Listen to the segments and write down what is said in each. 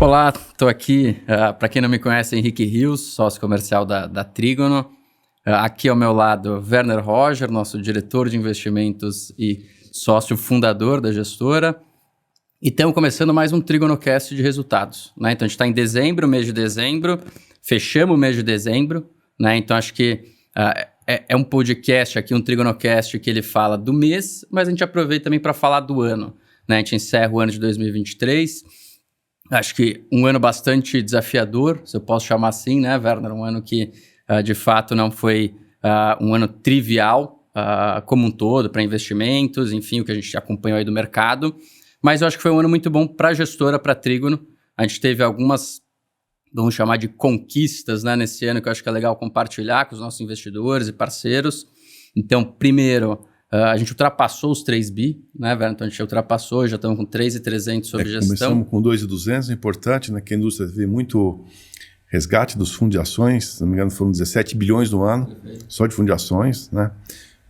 Olá, estou aqui, para quem não me conhece, Henrique Rios, sócio comercial da Trígono. Aqui ao meu lado, Werner Roger, nosso diretor de investimentos e sócio fundador da gestora. E estamos começando mais um TrígonoCast de resultados, né? Então a gente está em dezembro, mês de dezembro, fechamos o mês de dezembro, né? Então acho que é um podcast aqui, um TrígonoCast que ele fala do mês, mas a gente aproveita também para falar do ano, né? A gente encerra o ano de 2023. Acho que um ano bastante desafiador, se eu posso chamar assim, né, Werner? Um ano que, de fato, não foi um ano trivial como um todo para investimentos, enfim, o que a gente acompanhou aí do mercado. Mas eu acho que foi um ano muito bom para a gestora, para a Trígono. A gente teve algumas, vamos chamar de conquistas, né, nesse ano, que eu acho que é legal compartilhar com os nossos investidores e parceiros. Então, primeiro, a gente ultrapassou os 3 bi, né, Werner? Então a gente ultrapassou, já estamos com 3.300 sobre gestão. Começamos com 2.200, é importante, né, que a indústria teve muito resgate dos fundos de ações, se não me engano foram 17 bilhões no ano, só de fundos de ações, né?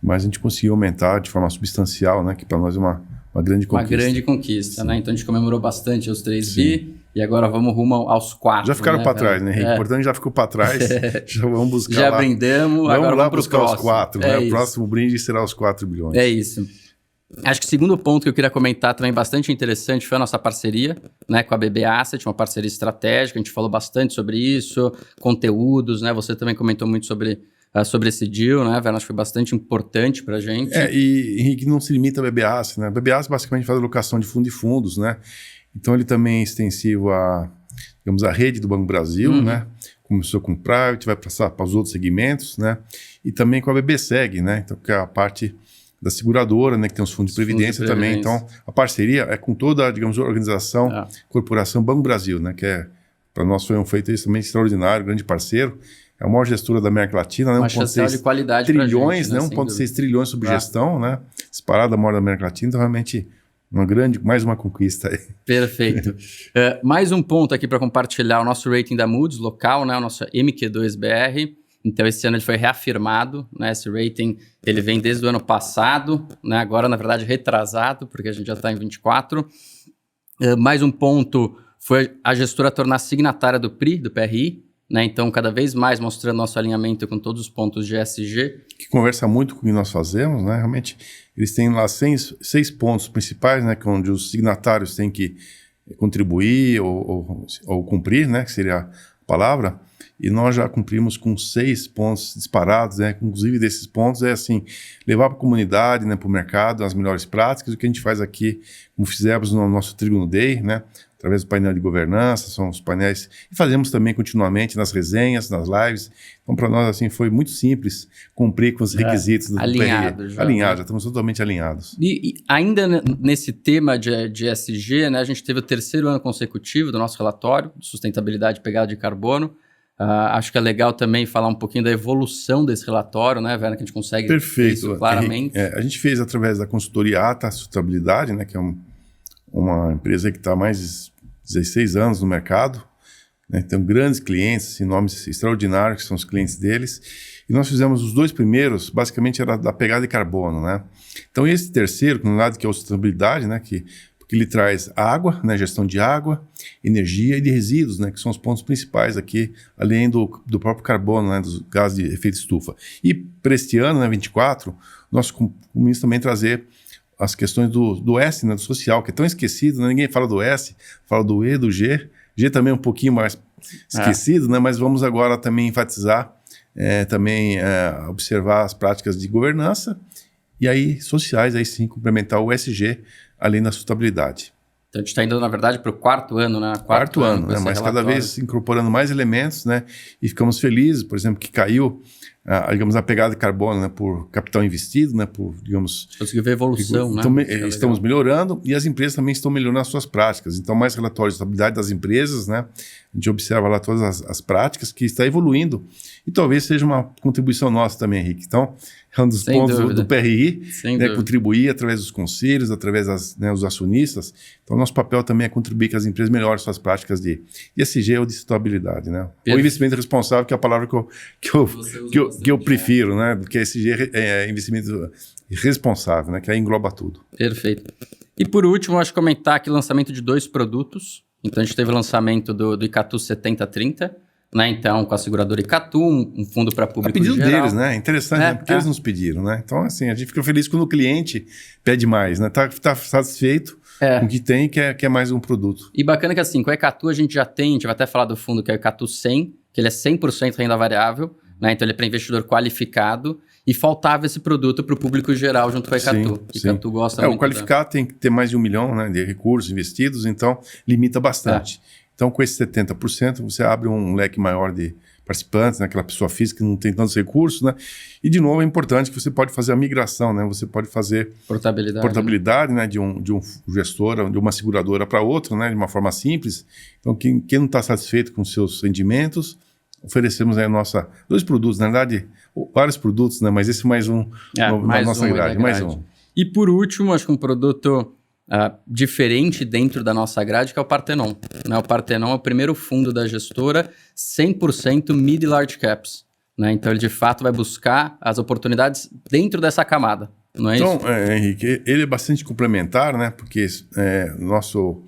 Mas a gente conseguiu aumentar de forma substancial, né, que para nós é uma grande conquista. Uma grande conquista, né? Então a gente comemorou bastante os 3 bi e agora vamos rumo aos 4. Já ficaram, né, para trás, né, Henrique? Importante, já ficou para trás, já vamos buscar já lá. brindamos, agora vamos buscar os 4, né? O próximo brinde será os 4 bilhões. É isso. Acho que o segundo ponto que eu queria comentar também bastante interessante foi a nossa parceria, né, com a BB Asset, uma parceria estratégica, a gente falou bastante sobre isso, conteúdos, né? Você também comentou muito sobre esse deal, né, Werner? Acho que foi bastante importante para a gente. E Henrique não se limita a BB Asset, né? A BB Asset basicamente faz alocação de fundos, né? Então ele também é extensivo à rede do Banco Brasil, né? Começou com o Private, vai passar para os outros segmentos, né? E também com a BBSeg, né? Então, que é a parte da seguradora, né? Que tem os fundos de previdência também. Então, a parceria é com toda, digamos, a organização, corporação Banco Brasil, né? Que para nós foi um feito também extraordinário, grande parceiro. É a maior gestora da América Latina, né? Uma chancela de qualidade trilhões, pra gente, né? 1,6 trilhões sob gestão, né? Disparada a maior da América Latina, então realmente mais uma conquista aí. Perfeito. Mais um ponto aqui para compartilhar, o nosso rating da Moody's local, né? O nosso MQ2BR. Então esse ano ele foi reafirmado, né? Esse rating ele vem desde o ano passado, né? Agora na verdade retrasado, porque a gente já está em 24. Mais um ponto foi a gestora tornar signatária do PRI, né? Então, cada vez mais mostrando nosso alinhamento com todos os pontos de ESG. Que conversa muito com o que nós fazemos, né? Realmente, eles têm lá 6 pontos principais, né? Onde os signatários têm que contribuir ou cumprir, né? Que seria a palavra. E nós já cumprimos com 6 pontos disparados, né? Inclusive, desses pontos é assim, levar para a comunidade, né? Para o mercado, as melhores práticas. O que a gente faz aqui, como fizemos no nosso Trígono Day, né? Através do painel de governança, são os painéis, e fazemos também continuamente nas resenhas, nas lives. Então, para nós, assim, foi muito simples cumprir com os requisitos do alinhados, PRI. Alinhados, já estamos totalmente alinhados. E ainda nesse tema de ESG, né, a gente teve o 3º ano consecutivo do nosso relatório de sustentabilidade e pegada de carbono. Acho que é legal também falar um pouquinho da evolução desse relatório, né, Werner, que a gente consegue ver isso claramente. A gente fez através da consultoria ATA Sustentabilidade, né, que é uma empresa que está há mais de 16 anos no mercado, né? Tem grandes clientes, assim, nomes extraordinários que são os clientes deles, e nós fizemos os 2 primeiros, basicamente era da pegada de carbono, né? Então esse terceiro, no lado que é a sustentabilidade, né, porque ele traz água, né, gestão de água, energia e de resíduos, né, que são os pontos principais aqui, além do próprio carbono, né, dos gases de efeito estufa. E para este ano, né, 24, nosso compromisso também trazer as questões do S, né, do social, que é tão esquecido, né? Ninguém fala do S, fala do E, do G. G também é um pouquinho mais esquecido, né? Mas vamos agora também enfatizar, observar as práticas de governança e aí sociais, aí sim, complementar o ESG, além da sustentabilidade. Então a gente está indo, na verdade, para o 4º ano, né? Quarto ano, né? Mas cada vez incorporando mais elementos, né? E ficamos felizes, por exemplo, que caiu a pegada de carbono, né, por capital investido, né, por, digamos... Conseguiu ver evolução, então, né? Estamos melhorando e as empresas também estão melhorando as suas práticas. Então, mais relatórios de estabilidade das empresas, né? A gente observa lá todas as práticas que está evoluindo e talvez seja uma contribuição nossa também, Henrique. Então, é um dos pontos do PRI, né, contribuir através dos conselhos, através dos acionistas. Então, nosso papel também é contribuir que as empresas melhorem suas práticas de ESG ou de sustentabilidade, né? Ou investimento responsável, que é a palavra que eu prefiro, né? Porque ESG é investimento responsável, né? Que aí engloba tudo. Perfeito. E por último, acho que comentar aqui o lançamento de 2 produtos, Então a gente teve o lançamento do Icatu 7030, né? Então com a seguradora Icatu, um fundo para público pedido geral. deles, né? Interessante, né? Porque eles nos pediram, né? Então, assim, a gente fica feliz quando o cliente pede mais, né? Tá satisfeito com o que tem e quer mais um produto. E bacana que assim, com a Icatu a gente vai até falar do fundo que é o Icatu 100, que ele é 100% renda variável, né? Então ele é para investidor qualificado e faltava esse produto para o público geral junto com a Icatu. Sim. Icatu gosta muito. O qualificado tem que ter mais de 1 milhão, né, de recursos investidos, então limita bastante. Então com esse 70% você abre um leque maior de participantes, né, aquela pessoa física que não tem tantos recursos, né? E de novo é importante que você pode fazer a migração, né? Você pode fazer portabilidade, né, de um gestor, de uma seguradora para outra, né, de uma forma simples. Então quem não está satisfeito com os seus rendimentos, oferecemos aí dois produtos, na verdade, vários produtos, né? Mas esse mais um na nossa grade, mais um. E por último, acho que um produto diferente dentro da nossa grade, que é o Parthenon. Né? O Parthenon é o primeiro fundo da gestora 100% mid e large caps. Né? Então ele de fato vai buscar as oportunidades dentro dessa camada. Não é então, isso? Henrique, ele é bastante complementar, né? Porque nosso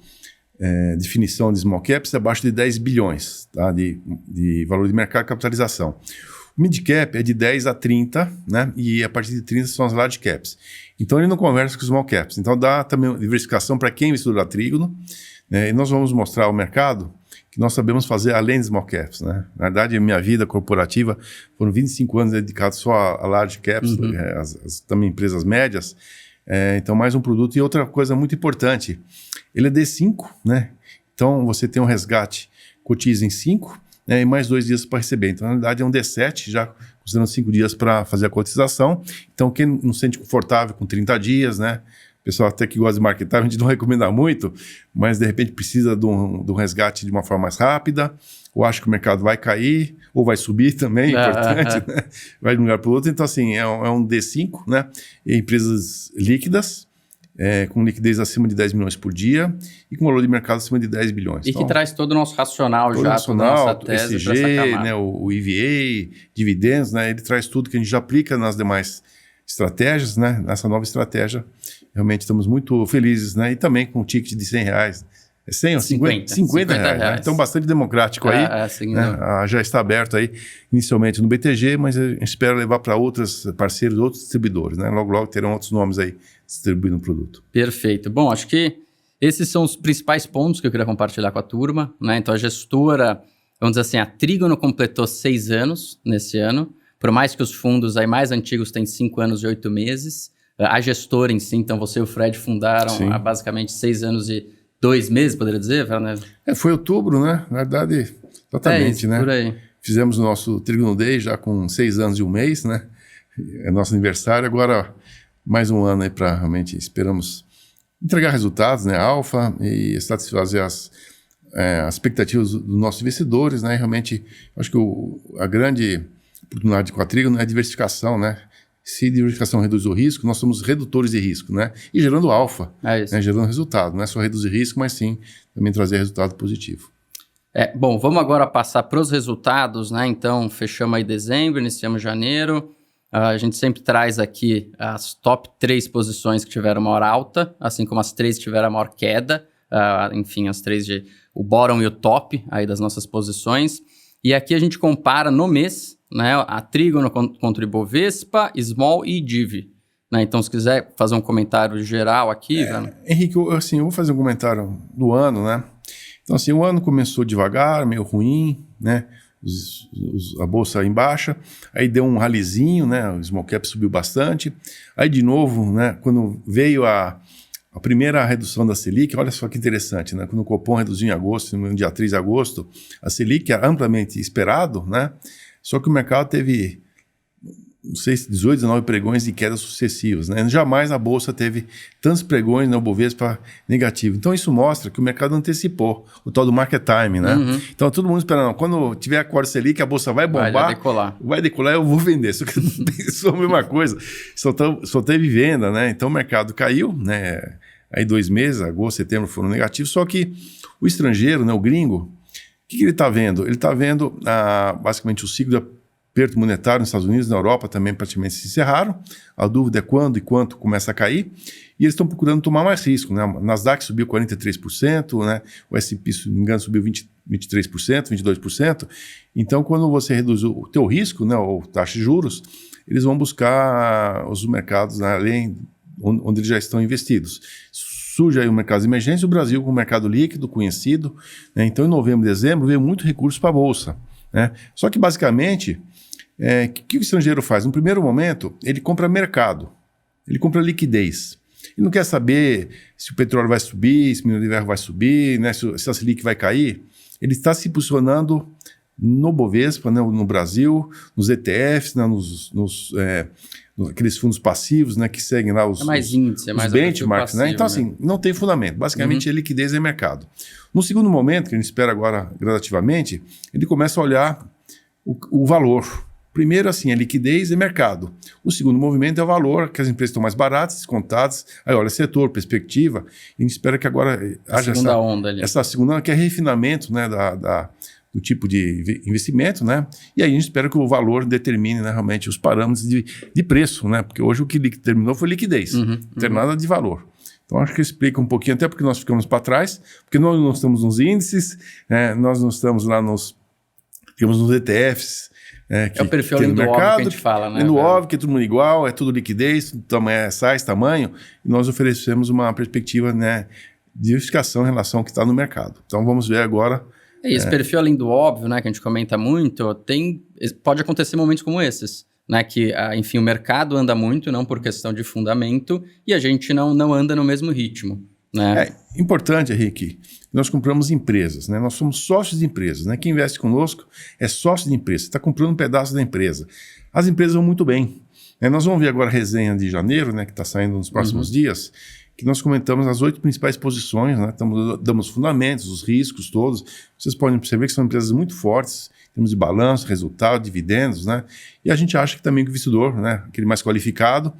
definição de small caps é abaixo de 10 bilhões, tá? de valor de mercado e capitalização. O mid cap é de 10 a 30, né? E a partir de 30 são as large caps. Então ele não conversa com os small caps. Então dá também diversificação para quem estuda Trígono, né? E nós vamos mostrar ao mercado que nós sabemos fazer além de small caps, né? Na verdade, a minha vida corporativa foram 25 anos dedicados só a large caps, também empresas médias. Então mais um produto. E outra coisa muito importante, ele é D5, né? Então você tem um resgate, cotiza em 5, né, e mais 2 dias para receber. Então, na verdade, é um D7, já considerando 5 dias para fazer a cotização. Então, quem não se sente confortável com 30 dias, né? O pessoal até que gosta de marketar, a gente não recomenda muito, mas de repente precisa de um resgate de uma forma mais rápida, ou acha que o mercado vai cair, ou vai subir também, é importante, né? Vai de um lugar para o outro. Então, assim, é um D5, né? E empresas líquidas, com liquidez acima de 10 milhões por dia e com valor de mercado acima de 10 bilhões. E então, que traz todo o nosso racional já, toda a nossa tese SG, né, o EVA, dividendos, né, ele traz tudo que a gente já aplica nas demais estratégias, né, nessa nova estratégia. Realmente estamos muito felizes, né, e também com um ticket de R$100. É 100 ou 50 reais. Né? Então, bastante democrático aí. Né? Já está aberto aí, inicialmente no BTG, mas a gente espera levar para outros parceiros, outros distribuidores. Né? Logo terão outros nomes aí distribuindo o produto. Perfeito. Bom, acho que esses são os principais pontos que eu queria compartilhar com a turma. Né? Então, a gestora, vamos dizer assim, a Trígono completou 6 anos nesse ano. Por mais que os fundos aí mais antigos têm 5 anos e 8 meses. A gestora em si, então você e o Fred fundaram há basicamente 6 anos e 2 meses, poderia dizer, Werner? Foi outubro, né? Na verdade, exatamente, isso, né? Por aí. Fizemos o nosso Trígono Day já com 6 anos e 1 mês, né? É nosso aniversário. Agora, mais um ano aí para realmente, esperamos entregar resultados, né? Alfa e satisfazer as expectativas dos nossos investidores, né? E realmente, acho que a grande oportunidade com a Trígono é a diversificação, né? Se diversificação reduz o risco, nós somos redutores de risco, né? E gerando alfa, né? Gerando resultado. Não é só reduzir risco, mas sim também trazer resultado positivo. Bom, vamos agora passar para os resultados, né? Então, fechamos aí dezembro, iniciamos janeiro. A gente sempre traz aqui as top 3 posições que tiveram maior alta, assim como as 3 que tiveram a maior queda. Enfim, as 3 o bottom e o top aí das nossas posições. E aqui a gente compara no mês, né, a Trígono contra o Ibovespa, Small e Divi. Né? Então, se quiser fazer um comentário geral aqui... Henrique, eu vou fazer um comentário do ano, né? Então, assim, o ano começou devagar, meio ruim, né? A bolsa em baixa, aí deu um ralizinho, né? O Small Cap subiu bastante. Aí, de novo, né, quando veio a primeira redução da Selic, olha só que interessante, né? Quando o Copom reduziu em agosto, no dia 3 de agosto, a Selic era amplamente esperado, né? Só que o mercado teve, não sei, 18, 19 pregões de quedas sucessivas, né? Jamais a Bolsa teve tantos pregões no Bovespa negativo. Então isso mostra que o mercado antecipou o tal do market time, né? Então todo mundo esperando, quando tiver a corda Selic, a Bolsa vai bombar, vai decolar, eu vou vender. Só que não pensou a mesma coisa, só teve venda, né? Então o mercado caiu, né? Aí 2 meses, agosto, setembro foram negativos, só que o estrangeiro, né, o gringo, o que ele está vendo? Ele está vendo basicamente o ciclo aperto monetário nos Estados Unidos, na Europa também praticamente se encerraram. A dúvida é quando e quanto começa a cair. E eles estão procurando tomar mais risco, né? O Nasdaq subiu 43%, né? O S&P, se não me engano, subiu 23%, 22%. Então, quando você reduz o teu risco, né, ou taxa de juros, eles vão buscar os mercados, né, além onde eles já estão investidos. Surge aí o mercado de emergência, o Brasil com o mercado líquido, conhecido, né? Então, em novembro e dezembro, veio muito recurso para a Bolsa, né? Só que, basicamente, o que o estrangeiro faz? No primeiro momento, ele compra mercado, ele compra liquidez. Ele não quer saber se o petróleo vai subir, se o minério de ferro vai subir, né, se a Selic vai cair. Ele está se posicionando no Bovespa, né, no Brasil, nos ETFs, né, aqueles fundos passivos, né, que seguem lá os índice, os benchmarks. Né? Então, assim, não tem fundamento. Basicamente, é liquidez e mercado. No segundo momento, que a gente espera agora gradativamente, ele começa a olhar o valor. Primeiro, assim, é liquidez e mercado. O segundo movimento é o valor, que as empresas estão mais baratas, descontadas. Aí, olha, setor, perspectiva. E a gente espera que agora haja essa segunda onda, que é refinamento, né, do tipo de investimento, né? E aí a gente espera que o valor determine, né, realmente os parâmetros de preço, né? Porque hoje o que determinou foi liquidez, não tem nada de valor. Então, acho que explica um pouquinho, até porque nós ficamos para trás, porque nós não estamos nos índices, nós não estamos lá nos ETFs, é o perfil do mercado, óbvio que a gente fala, né? No óbvio que é todo mundo igual, é tudo liquidez, tamanho, size, tamanho, e nós oferecemos uma perspectiva, né, de diversificação em relação ao que está no mercado. Então, vamos ver agora. Esse perfil, além do óbvio, né, que a gente comenta muito, pode acontecer momentos como esses, né, que, enfim, o mercado anda muito, não por questão de fundamento, e a gente não anda no mesmo ritmo, né? É importante, Henrique, nós compramos empresas, né? Nós somos sócios de empresas, né? Quem investe conosco é sócio de empresa, está comprando um pedaço da empresa. As empresas vão muito bem, né? Nós vamos ver agora a resenha de janeiro, né, que está saindo nos próximos dias, que nós comentamos as 8 principais posições, né? Damos fundamentos, os riscos todos. Vocês podem perceber que são empresas muito fortes, temos de balanço, resultado, dividendos, né? E a gente acha que também que o investidor, né, aquele mais qualificado,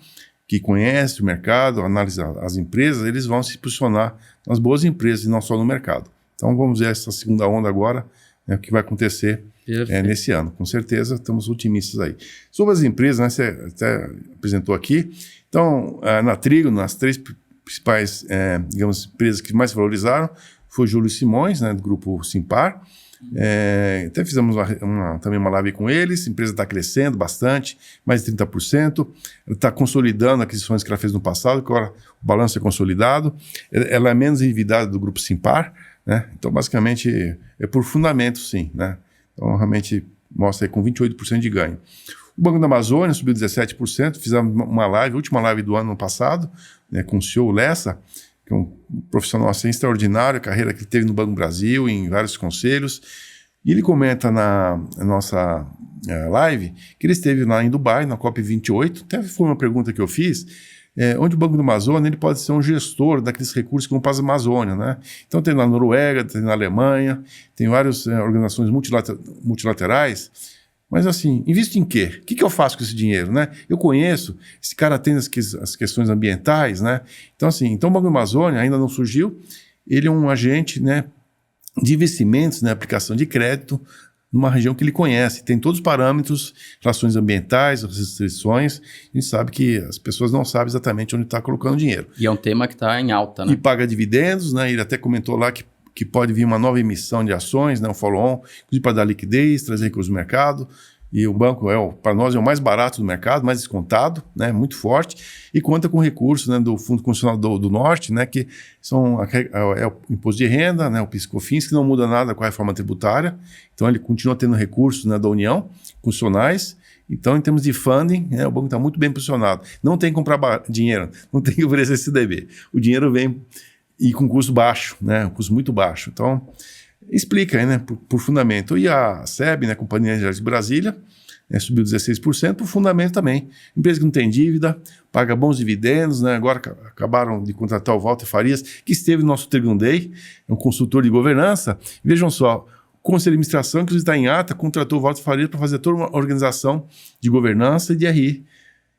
que conhece o mercado, analisa as empresas, eles vão se posicionar nas boas empresas e não só no mercado. Então vamos ver essa segunda onda agora, né, o que vai acontecer nesse ano. Com certeza estamos otimistas aí. Sobre as empresas, né, você até apresentou aqui. Então, na Trígono, nas 3 principais, digamos, empresas que mais valorizaram foi o Júlio Simões, né, do grupo Simpar. Até fizemos também uma live com eles. A empresa está crescendo bastante, mais de 30%. Ela está consolidando aquisições que ela fez no passado, que agora o balanço é consolidado. Ela é menos endividada do grupo Simpar, né? Então, basicamente, é por fundamento, sim, né? Então, realmente mostra aí com 28% de ganho. O Banco da Amazônia subiu 17%. Fizemos uma live, última live do ano passado, né, com o CEO Lessa, que é um profissional assim extraordinário, a carreira que ele teve no Banco do Brasil, em vários conselhos. E ele comenta na nossa live que ele esteve lá em Dubai, na COP28. Até foi uma pergunta que eu fiz, onde o Banco do Amazônia ele pode ser um gestor daqueles recursos que vão para a Amazônia, né? Então tem na Noruega, tem na Alemanha, tem várias organizações multilaterais. Mas assim, invisto em quê? O que eu faço com esse dinheiro, né? Eu conheço, esse cara atende as questões ambientais, né? Então assim, o Banco da Amazônia ainda não surgiu, ele é um agente, né, de investimentos, né, aplicação de crédito, numa região que ele conhece, tem todos os parâmetros, relações ambientais, as restrições, a gente sabe que as pessoas não sabem exatamente onde está colocando dinheiro. E é um tema que está em alta, né? E paga dividendos, né? Ele até comentou lá que pode vir uma nova emissão de ações, né, um follow-on, para dar liquidez, trazer recursos do mercado. E o banco, para nós, é o mais barato do mercado, mais descontado, né, muito forte, e conta com recursos, né, do Fundo Constitucional do Norte, né, que são o imposto de renda, né, o PIS/COFINS, que não muda nada com a reforma tributária. Então, ele continua tendo recursos, né, da União, constitucionais. Então, em termos de funding, né, o banco está muito bem posicionado. Não tem que comprar dinheiro, não tem que oferecer CDB. O dinheiro vem e com custo baixo, né, um custo muito baixo. Então, explica aí, né, por fundamento. E a SEB, né, Companhia de Energia de Brasília, né, subiu 16%, por fundamento também. Empresa que não tem dívida, paga bons dividendos, né, agora acabaram de contratar o Walter Farias, que esteve no nosso Tribune Day, é um consultor de governança. Vejam só, o Conselho de Administração, que está em ata, contratou o Walter Farias para fazer toda uma organização de governança e de RI.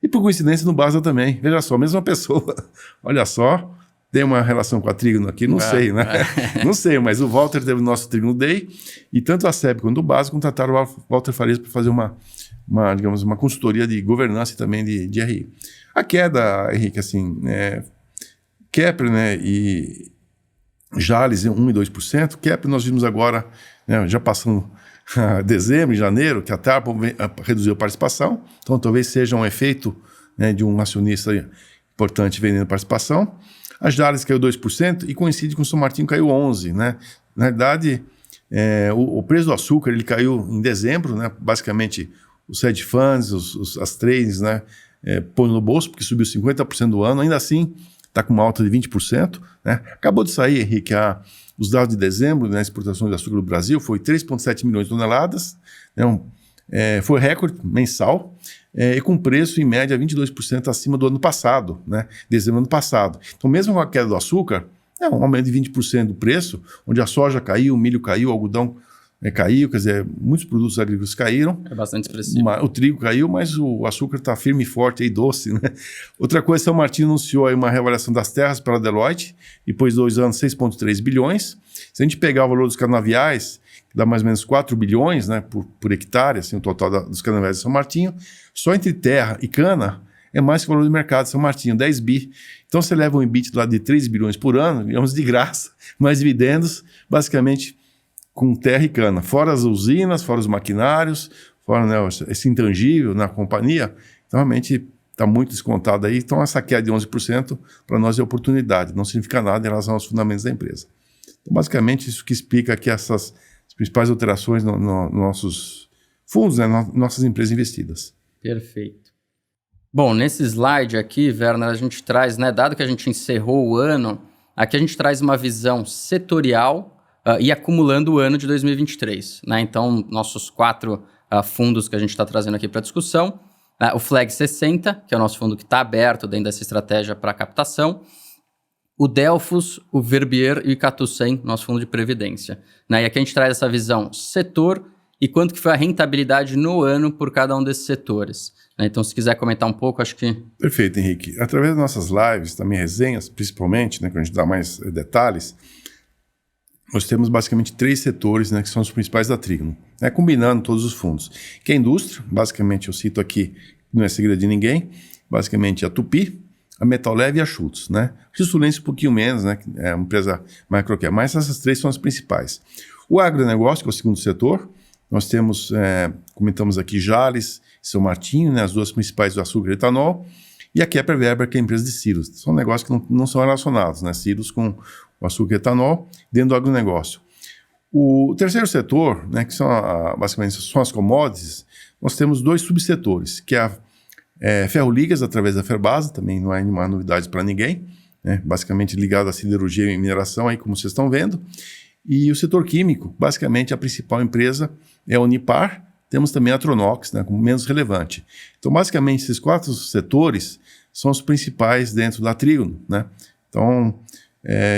E por coincidência no Basel também. Veja só, a mesma pessoa. Olha só. Tem uma relação com a Trígono aqui? Não sei, né? Não sei, mas o Walter teve o nosso Tribune Day e tanto a SEB quanto o Basel contrataram o Walter Farias para fazer uma digamos, uma consultoria de governança e também de RI. A queda, Henrique, assim, Kepler, né, e Jalles 1% e 2%. Kepler nós vimos agora, né, já passando dezembro, janeiro, que a TARPA reduziu a participação, então talvez seja um efeito, né, de um acionista importante vendendo participação. A Jalles caiu 2% e coincide com o São Martinho, caiu 11%. Né? Na verdade, o preço do açúcar ele caiu em dezembro, né? Basicamente os hedge funds, as trades, né, põem no bolso, porque subiu 50% do ano, ainda assim está com uma alta de 20%. Né? Acabou de sair, Henrique, os dados de dezembro, né, exportação de açúcar do Brasil foi 3,7 milhões de toneladas, né, foi recorde mensal, e com preço em média 22% acima do ano passado, né, dezembro do ano passado. Então, mesmo com a queda do açúcar, um aumento de 20% do preço, onde a soja caiu, o milho caiu, o algodão caiu, quer dizer, muitos produtos agrícolas caíram. É bastante expressivo. O trigo caiu, mas o açúcar está firme e forte e doce, né? Outra coisa, São Martinho anunciou aí uma reavaliação das terras pela Deloitte, depois de 2 anos, 6,3 bilhões. Se a gente pegar o valor dos canaviais, que dá mais ou menos 4 bilhões, né, por hectare, assim, o total dos canaviais de São Martinho, só entre terra e cana é mais que o valor do mercado de São Martinho, 10 bi. Então você leva um EBITDA lá de 3 bilhões por ano, digamos de graça, mais dividendos, basicamente com terra e cana, fora as usinas, fora os maquinários, fora, né, esse intangível na companhia, então realmente está muito descontado aí. Então essa queda de 11% para nós é oportunidade, não significa nada em relação aos fundamentos da empresa. Então basicamente isso que explica aqui essas principais alterações nos nossos fundos, né, nossas empresas investidas. Perfeito. Bom, nesse slide aqui, Werner, a gente traz, né, dado que a gente encerrou o ano, aqui a gente traz uma visão setorial e acumulando o ano de 2023. Né? Então, nossos 4 fundos que a gente está trazendo aqui para discussão, o Flag 60, que é o nosso fundo que está aberto dentro dessa estratégia para captação, o Delphos, o Verbier e o Icatu 100, nosso fundo de previdência. Né? E aqui a gente traz essa visão setor e quanto que foi a rentabilidade no ano por cada um desses setores. Né? Então, se quiser comentar um pouco, acho que... Perfeito, Henrique. Através das nossas lives, também resenhas, principalmente, né, quando a gente dá mais detalhes, nós temos basicamente 3 setores, né, que são os principais da Trígono, né, combinando todos os fundos. Que é a indústria, basicamente eu cito aqui, não é segredo de ninguém, basicamente a Tupi, a Metal Leve e a Schultz. Né? A Sullense um pouquinho menos, né, é uma empresa microcap, mas essas 3 são as principais. O agronegócio, que é o segundo setor, nós temos, comentamos aqui Jalles e São Martinho, né, as 2 principais do açúcar e etanol, e a Kepler Weber, que é a empresa de silos. São negócios que não são relacionados, né, silos com o açúcar e etanol dentro do agronegócio. O terceiro setor, né, que são basicamente são as commodities, nós temos 2 subsetores, que é a Ferroligas, através da Ferbasa, também não é nenhuma novidade para ninguém, né, basicamente ligado à siderurgia e mineração, aí, como vocês estão vendo. E o setor químico, basicamente a principal empresa é a Unipar, temos também a Tronox, né, como menos relevante. Então, basicamente, esses 4 setores são os principais dentro da Trígono. Né? Então,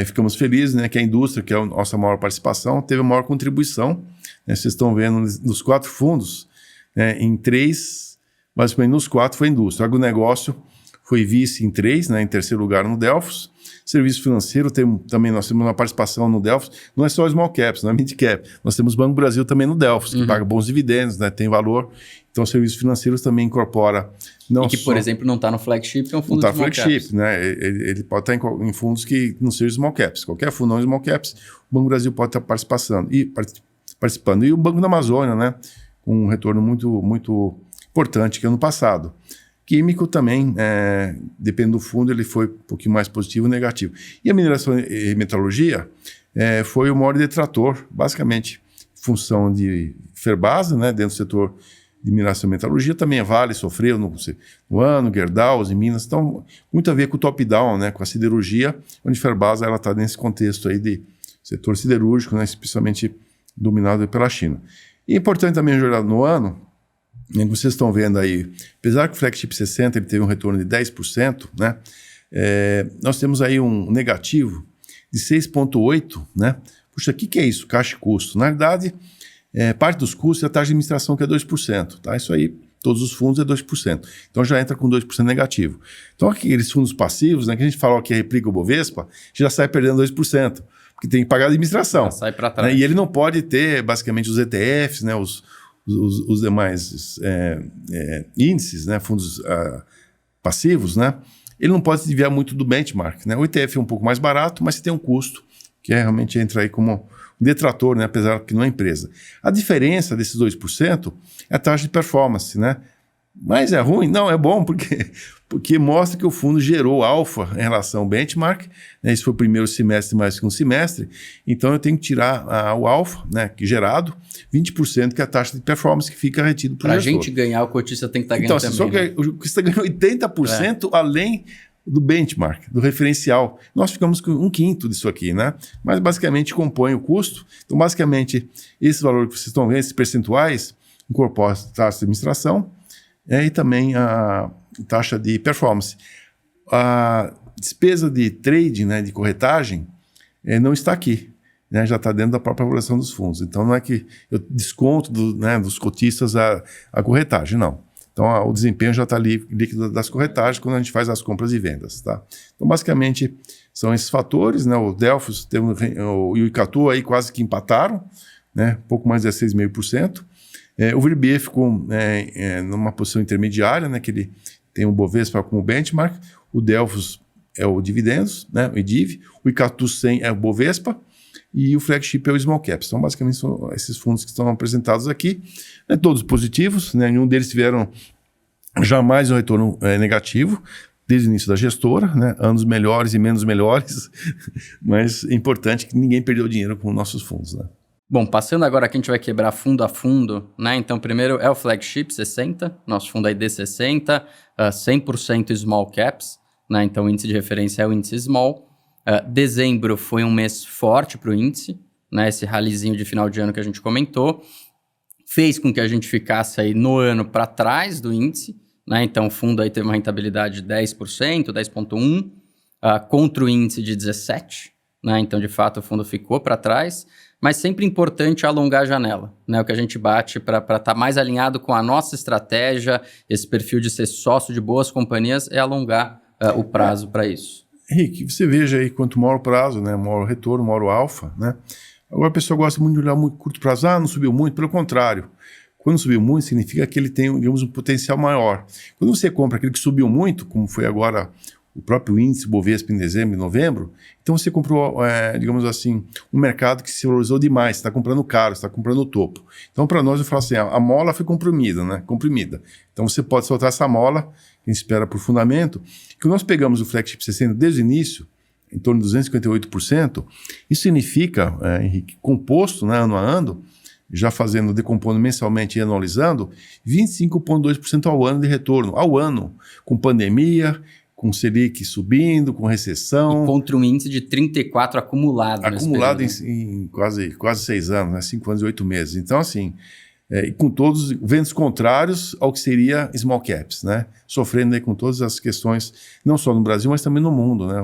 ficamos felizes, né, que a indústria, que é a nossa maior participação, teve a maior contribuição. Né? Vocês estão vendo nos 4 fundos, né, em 3, basicamente nos 4 foi a indústria. O agronegócio foi vice em 3, né, em terceiro lugar no Delphos. Serviço financeiro, também nós temos uma participação no Delphos, não é só small caps, não é mid cap, nós temos Banco Brasil também no Delphos, que paga bons dividendos, né, tem valor. Então, serviços financeiros também incorpora... Não e que, por exemplo, não está no flagship, é um fundo de small caps. Não está no flagship, né? Ele pode estar em fundos que não sejam small caps. Qualquer fundo não small caps, o Banco Brasil pode estar participando. E o Banco da Amazônia, né, com um retorno muito, muito importante que ano passado. Químico também, depende do fundo, ele foi um pouquinho mais positivo ou negativo. E a mineração e metalurgia foi o maior detrator, basicamente, função de Ferbasa, né, dentro do setor de mineração e metalurgia. Também a Vale sofreu no ano, Gerdau, em Minas. Então, muito a ver com o top-down, né, com a siderurgia, onde Ferbasa está nesse contexto aí de setor siderúrgico, né, especialmente dominado pela China. E é importante também olhar no ano, vocês estão vendo aí, apesar que o Flagship 60 ele teve um retorno de 10%, né, nós temos aí um negativo de 6,8%, né? Puxa, o que é isso? Caixa e custo. Na verdade, parte dos custos é a taxa de administração, que é 2%. Tá? Isso aí, todos os fundos é 2%. Então já entra com 2% negativo. Então aqueles fundos passivos, né, que a gente falou que replica o Bovespa, já sai perdendo 2%, porque tem que pagar a administração. Já sai para trás. Né? E ele não pode ter, basicamente, os ETFs, né, os demais índices, né, fundos passivos, né, ele não pode se desviar muito do benchmark, né? O ETF é um pouco mais barato, mas você tem um custo que realmente entra aí como um detrator, né, apesar que não é empresa. A diferença desses 2% é a taxa de performance, né? Mas é ruim? Não, é bom, porque mostra que o fundo gerou alfa em relação ao benchmark, né? Esse foi o primeiro semestre mais que um semestre, então eu tenho que tirar o alfa, né, que gerado, 20%, que é a taxa de performance que fica retido para o gestor. Para a gente ganhar, o cotista tem que estar ganhando também. Então, o cotista ganhou 80% além do benchmark, do referencial. Nós ficamos com 1/5 disso aqui, né? Mas basicamente compõe o custo. Então, basicamente, esse valor que vocês estão vendo, esses percentuais, incorporam a taxa de administração, e também a taxa de performance. A despesa de trading, né, de corretagem, não está aqui, né, já está dentro da própria avaliação dos fundos. Então não é que eu desconto dos cotistas a corretagem, não. Então o desempenho já está ali líquido das corretagens quando a gente faz as compras e vendas. Tá? Então basicamente são esses fatores, né, o Delphos e o Icatu aí quase que empataram, né, pouco mais de 16,5%. O VRB ficou numa posição intermediária, né, que ele tem o Bovespa como benchmark, o Delphos é o dividendos, né, o IDIV, o Icatu 100 é o Bovespa e o flagship é o Small Caps. Então, basicamente, são esses fundos que estão apresentados aqui, né, todos positivos, né, nenhum deles tiveram jamais um retorno negativo, desde o início da gestora, né, anos melhores e menos melhores, mas é importante que ninguém perdeu dinheiro com nossos fundos, né. Bom, passando agora aqui, a gente vai quebrar fundo a fundo, né? Então, primeiro é o Flagship 60, nosso fundo ID60, 100% Small Caps, né? Então, o índice de referência é o índice Small. Dezembro foi um mês forte para o índice, né? Esse ralizinho de final de ano que a gente comentou, fez com que a gente ficasse aí no ano para trás do índice, né? Então, o fundo aí teve uma rentabilidade de 10%, 10,1%, contra o índice de 17%, né? Então, de fato, o fundo ficou para trás. Mas sempre importante alongar a janela, né? O que a gente bate para estar mais alinhado com a nossa estratégia, esse perfil de ser sócio de boas companhias, é alongar o prazo para isso. Henrique, você veja aí quanto maior o prazo, né? Maior o retorno, maior o alfa, né? Agora a pessoa gosta muito de olhar muito curto prazo. Não subiu muito, pelo contrário. Quando subiu muito, significa que ele tem, digamos, um potencial maior. Quando você compra aquele que subiu muito, como foi agora o próprio índice Bovespa em dezembro e novembro, então você comprou, digamos assim, um mercado que se valorizou demais, está comprando caro, está comprando o topo. Então, para nós, eu falo assim, a mola foi comprimida, né? Comprimida. Então, você pode soltar essa mola, que a gente espera por fundamento, que nós pegamos o Flagship 60 desde o início, em torno de 258%, isso significa, Henrique, composto, né, ano a ano, já fazendo, decompondo mensalmente e anualizando, 25,2% ao ano de retorno, ao ano, com pandemia, com Selic subindo, com recessão. E contra um índice de 34 acumulado. Acumulado em quase 6 anos, né? 5 anos e 8 meses. Então, assim, e com todos os ventos contrários ao que seria small caps, né? Sofrendo aí com todas as questões, não só no Brasil, mas também no mundo, né?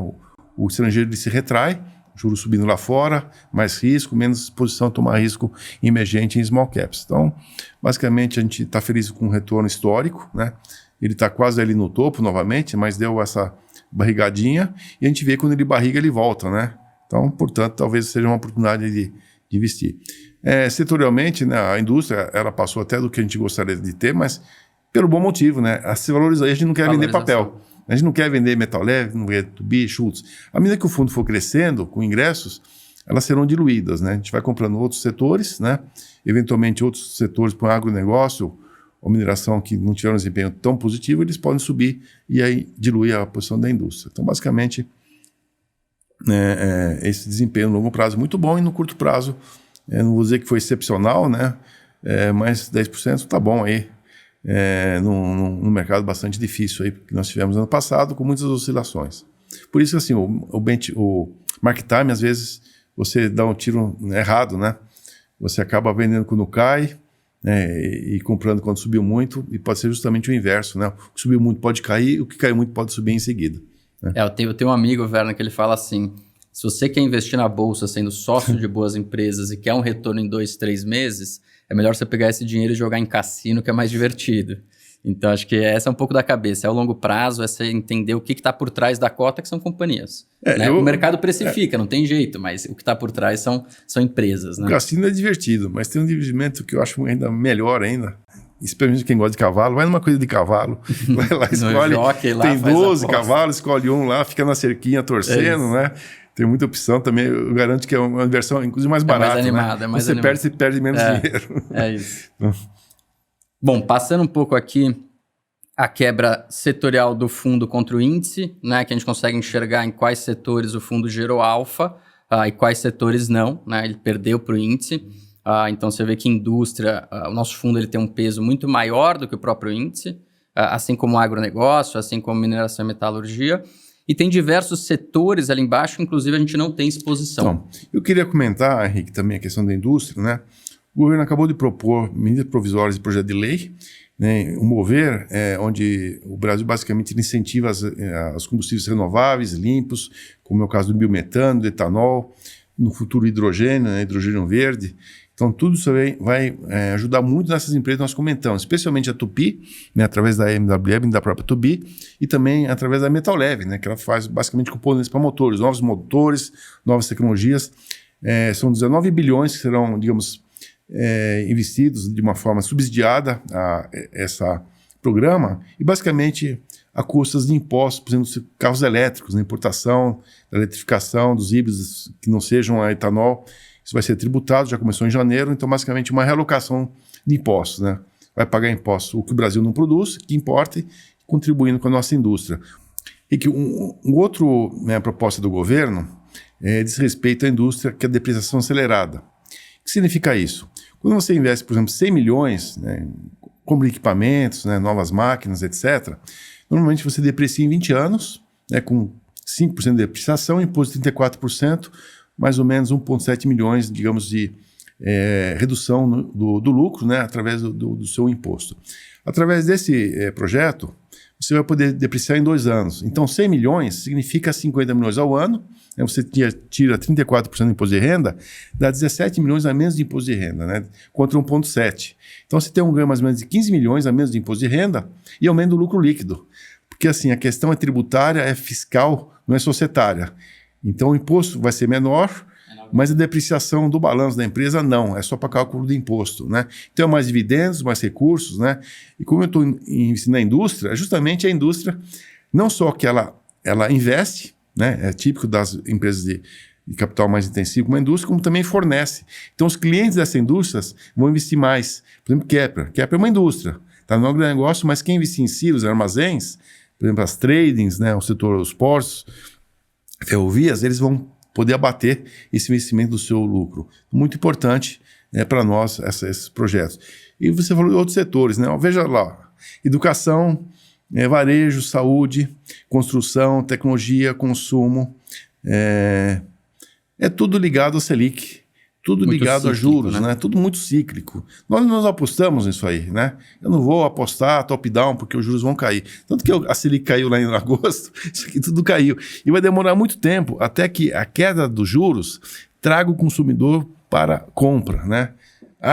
O estrangeiro ele se retrai, juros subindo lá fora, mais risco, menos disposição a tomar risco emergente em small caps. Então, basicamente, a gente está feliz com o retorno histórico, né? Ele está quase ali no topo novamente, mas deu essa barrigadinha e a gente vê quando ele barriga, ele volta, né? Então, portanto, talvez seja uma oportunidade de investir. Setorialmente, né, a indústria ela passou até do que a gente gostaria de ter, mas pelo bom motivo, né? A se valorizar, a gente não quer vender papel. A gente não quer vender metal leve, não quer tubi, chutes. À medida que o fundo for crescendo, com ingressos, elas serão diluídas, né? A gente vai comprando outros setores, né? Eventualmente outros setores para o agronegócio ou mineração que não tiveram um desempenho tão positivo, eles podem subir e aí diluir a posição da indústria. Então, basicamente, esse desempenho no longo prazo é muito bom e no curto prazo, não vou dizer que foi excepcional, né? Mas 10% está bom aí, num mercado bastante difícil aí que nós tivemos ano passado, com muitas oscilações. Por isso, assim, o market time, às vezes, você dá um tiro errado, né? Você acaba vendendo quando cai, e comprando quando subiu muito, e pode ser justamente o inverso, né? O que subiu muito pode cair, o que caiu muito pode subir em seguida. Né? Eu tenho um amigo, Werner, que ele fala assim, se você quer investir na bolsa sendo sócio de boas empresas e quer um retorno em 2, 3 meses, é melhor você pegar esse dinheiro e jogar em cassino, que é mais divertido. Então, acho que essa é um pouco da cabeça. É o longo prazo, é você entender o que está por trás da cota, que são companhias. Né? O mercado precifica, não tem jeito, mas o que está por trás são empresas. Né? O cassino é divertido, mas tem um divertimento que eu acho ainda melhor ainda. Especialmente quem gosta de cavalo, vai numa coisa de cavalo, vai lá, escolhe, tem 12 cavalos, escolhe um lá, fica na cerquinha torcendo, né? Tem muita opção também, eu garanto que é uma versão, inclusive, mais barata. Mais animada, né? É mais você animada. Você perde menos dinheiro. É isso. Bom, passando um pouco aqui, a quebra setorial do fundo contra o índice, né? Que a gente consegue enxergar em quais setores o fundo gerou alfa e quais setores não, né? Ele perdeu para o índice. Então, você vê que indústria, o nosso fundo ele tem um peso muito maior do que o próprio índice, assim como o agronegócio, assim como mineração e metalurgia. E tem diversos setores ali embaixo, inclusive a gente não tem exposição. Então, eu queria comentar, Henrique, também a questão da indústria, né? O governo acabou de propor medidas provisórias de projeto de lei, né? O MOVER, onde o Brasil basicamente incentiva os combustíveis renováveis, limpos, como é o caso do biometano, do etanol, no futuro hidrogênio, né? Hidrogênio verde. Então, tudo isso vai ajudar muito nessas empresas que nós comentamos, especialmente a Tupi, né, através da MWM, da própria Tupi, e também através da Metal Leve, né, que ela faz basicamente componentes para motores, novas tecnologias. São 19 bilhões que serão, digamos, investidos de uma forma subsidiada a esse programa, e basicamente a custas de impostos, por exemplo, carros elétricos, na importação, da eletrificação, dos híbridos que não sejam a etanol. Isso vai ser tributado, já começou em janeiro, então basicamente uma realocação de impostos, né? Vai pagar impostos o que o Brasil não produz, que importe, contribuindo com a nossa indústria. E que outro, né, proposta do governo diz respeito à indústria, que é a depreciação acelerada. O que significa isso? Quando você investe, por exemplo, 100 milhões, né, compra equipamentos, né, novas máquinas, etc., normalmente você deprecia em 20 anos, né, com 5% de depreciação, imposto de 34%, mais ou menos 1,7 milhões, digamos, de redução do lucro, né, através do seu imposto. Através desse projeto, você vai poder depreciar em 2 anos. Então, 100 milhões significa 50 milhões ao ano, né, você tira 34% do imposto de renda, dá 17 milhões a menos de imposto de renda, né, contra 1,7. Então, você tem um ganho mais ou menos de 15 milhões a menos de imposto de renda e aumento do lucro líquido. Porque, assim, a questão é tributária, é fiscal, não é societária. Então, o imposto vai ser menor, mas a depreciação do balanço da empresa não, é só para cálculo do imposto, né? Então, mais dividendos, mais recursos, né? E como eu estou investindo na indústria, justamente a indústria, não só que ela investe, né? É típico das empresas de capital mais intensivo, como a indústria, como também fornece. Então, os clientes dessas indústrias vão investir mais. Por exemplo, Kepler é uma indústria, está no agronegócio, mas quem investir em silos, armazéns, por exemplo, as tradings, né? O setor dos portos, ferrovias, eles vão poder abater esse investimento do seu lucro. Muito importante, né, para nós esses projetos. E você falou de outros setores, né? Veja lá, educação, varejo, saúde, construção, tecnologia, consumo, é tudo ligado ao Selic, tudo muito ligado cíclico, a juros, né? Tudo muito cíclico. Nós apostamos nisso aí, né? Eu não vou apostar top-down porque os juros vão cair. Tanto que a Selic caiu lá em agosto, isso aqui tudo caiu. E vai demorar muito tempo até que a queda dos juros traga o consumidor para compra, né?